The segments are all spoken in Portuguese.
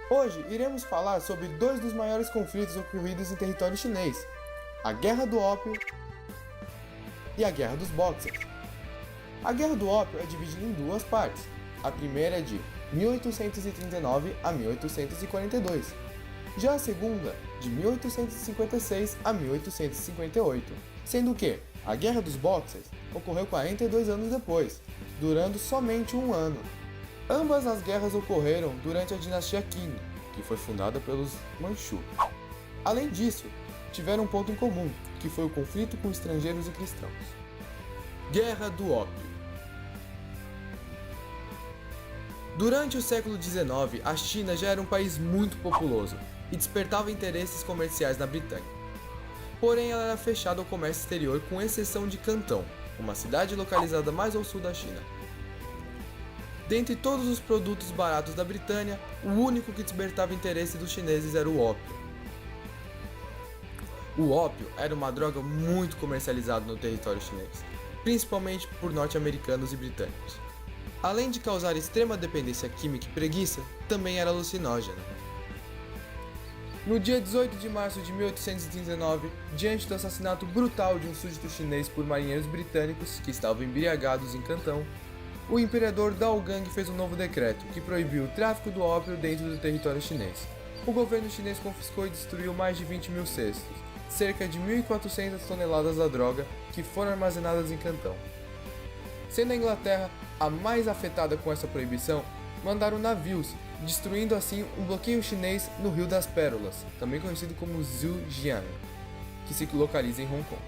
Hoje iremos falar sobre dois dos maiores conflitos ocorridos em território chinês, a Guerra do Ópio e a Guerra dos Boxers. A Guerra do Ópio é dividida em duas partes. A primeira é de 1839 a 1842, já a segunda de 1856 a 1858, sendo que a Guerra dos Boxers ocorreu 42 anos depois, durando somente um ano. Ambas as guerras ocorreram durante a dinastia Qing, que foi fundada pelos Manchu. Além disso, tiveram um ponto em comum, que foi o conflito com estrangeiros e cristãos. Guerra do Ópio. Durante o século XIX, a China já era um país muito populoso e despertava interesses comerciais na Britânia. Porém, ela era fechada ao comércio exterior com exceção de Cantão, uma cidade localizada mais ao sul da China. Dentre todos os produtos baratos da Britânia, o único que despertava interesse dos chineses era o ópio. O ópio era uma droga muito comercializada no território chinês, principalmente por norte-americanos e britânicos. Além de causar extrema dependência química e preguiça, também era alucinógena. No dia 18 de março de 1839, diante do assassinato brutal de um súdito chinês por marinheiros britânicos que estavam embriagados em Cantão, o imperador Dao Gang fez um novo decreto que proibiu o tráfico do ópio dentro do território chinês. O governo chinês confiscou e destruiu mais de 20 mil cestos, cerca de 1.400 toneladas da droga que foram armazenadas em Cantão. Sendo a Inglaterra a mais afetada com essa proibição, mandaram navios, destruindo assim um bloqueio chinês no Rio das Pérolas, também conhecido como Zhujiang, que se localiza em Hong Kong.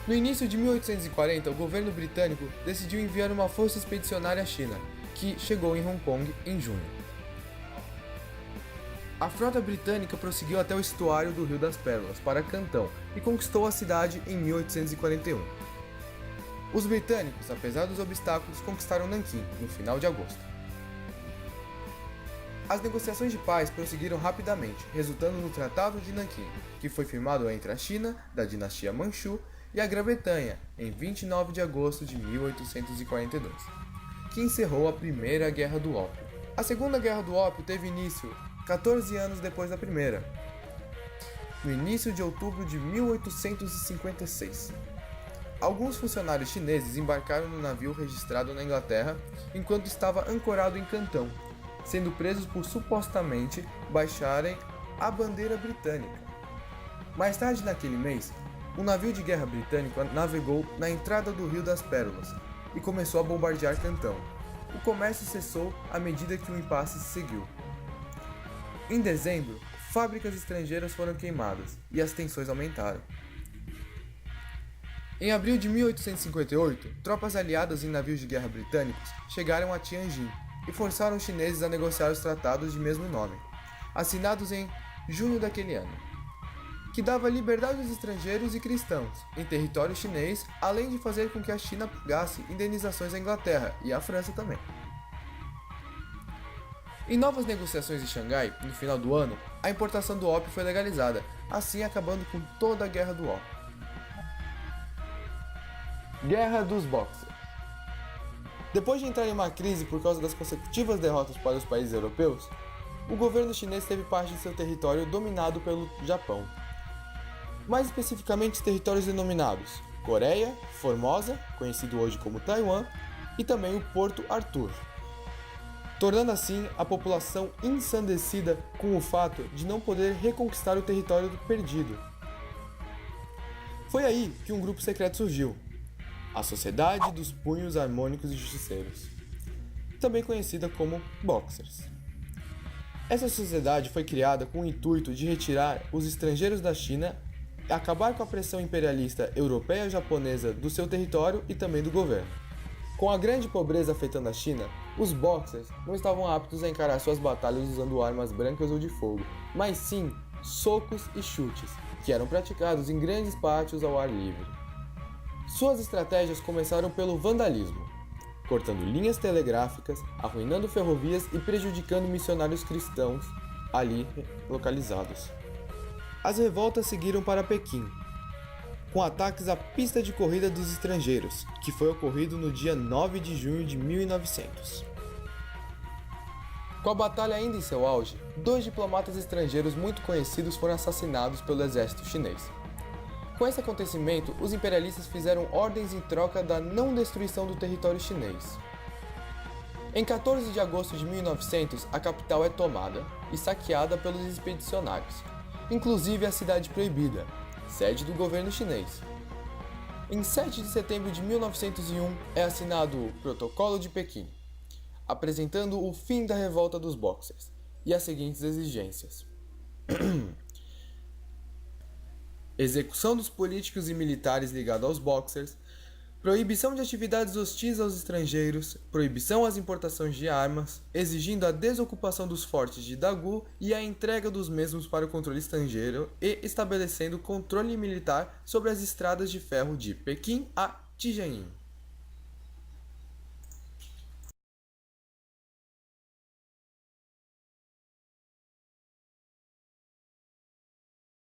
No início de 1840, o governo britânico decidiu enviar uma força expedicionária à China, que chegou em Hong Kong em junho. A frota britânica prosseguiu até o estuário do Rio das Pérolas para Cantão e conquistou a cidade em 1841. Os britânicos, apesar dos obstáculos, conquistaram Nanquim no final de agosto. As negociações de paz prosseguiram rapidamente, resultando no Tratado de Nanquim, que foi firmado entre a China, da dinastia Manchu, e a Grã-Bretanha em 29 de agosto de 1842, que encerrou a Primeira Guerra do Ópio. A Segunda Guerra do Ópio teve início 14 anos depois da primeira, no início de outubro de 1856. Alguns funcionários chineses embarcaram no navio registrado na Inglaterra enquanto estava ancorado em Cantão, sendo presos por supostamente baixarem a bandeira britânica. Mais tarde naquele mês, um navio de guerra britânico navegou na entrada do Rio das Pérolas e começou a bombardear Cantão. O comércio cessou à medida que o impasse seguiu. Em dezembro, fábricas estrangeiras foram queimadas e as tensões aumentaram. Em abril de 1858, tropas aliadas em navios de guerra britânicos chegaram a Tianjin e forçaram os chineses a negociar os tratados de mesmo nome, assinados em junho daquele ano, que dava liberdade aos estrangeiros e cristãos em território chinês, além de fazer com que a China pagasse indenizações à Inglaterra e à França também. Em novas negociações em Xangai, no final do ano, a importação do ópio foi legalizada, assim acabando com toda a Guerra do Ópio. Guerra dos Boxers. Depois de entrar em uma crise por causa das consecutivas derrotas para os países europeus, o governo chinês teve parte de seu território dominado pelo Japão. Mais especificamente os territórios denominados Coreia, Formosa, conhecido hoje como Taiwan, e também o Porto Arthur, tornando assim a população ensandecida com o fato de não poder reconquistar o território perdido. Foi aí que um grupo secreto surgiu, a Sociedade dos Punhos Harmônicos e Justiceiros, também conhecida como Boxers. Essa sociedade foi criada com o intuito de retirar os estrangeiros da China e acabar com a pressão imperialista europeia e japonesa do seu território e também do governo. Com a grande pobreza afetando a China, os Boxers não estavam aptos a encarar suas batalhas usando armas brancas ou de fogo, mas sim socos e chutes, que eram praticados em grandes pátios ao ar livre. Suas estratégias começaram pelo vandalismo, cortando linhas telegráficas, arruinando ferrovias e prejudicando missionários cristãos ali localizados. As revoltas seguiram para Pequim, com ataques à pista de corrida dos estrangeiros, que foi ocorrido no dia 9 de junho de 1900. Com a batalha ainda em seu auge, 2 diplomatas estrangeiros muito conhecidos foram assassinados pelo exército chinês. Com esse acontecimento, os imperialistas fizeram ordens em troca da não destruição do território chinês. Em 14 de agosto de 1900, a capital é tomada e saqueada pelos expedicionários, inclusive a Cidade Proibida, sede do governo chinês. Em 7 de setembro de 1901 é assinado o Protocolo de Pequim, apresentando o fim da revolta dos Boxers e as seguintes exigências: execução dos políticos e militares ligados aos Boxers, proibição de atividades hostis aos estrangeiros, proibição às importações de armas, exigindo a desocupação dos fortes de Dagu e a entrega dos mesmos para o controle estrangeiro e estabelecendo controle militar sobre as estradas de ferro de Pequim a Tianjin.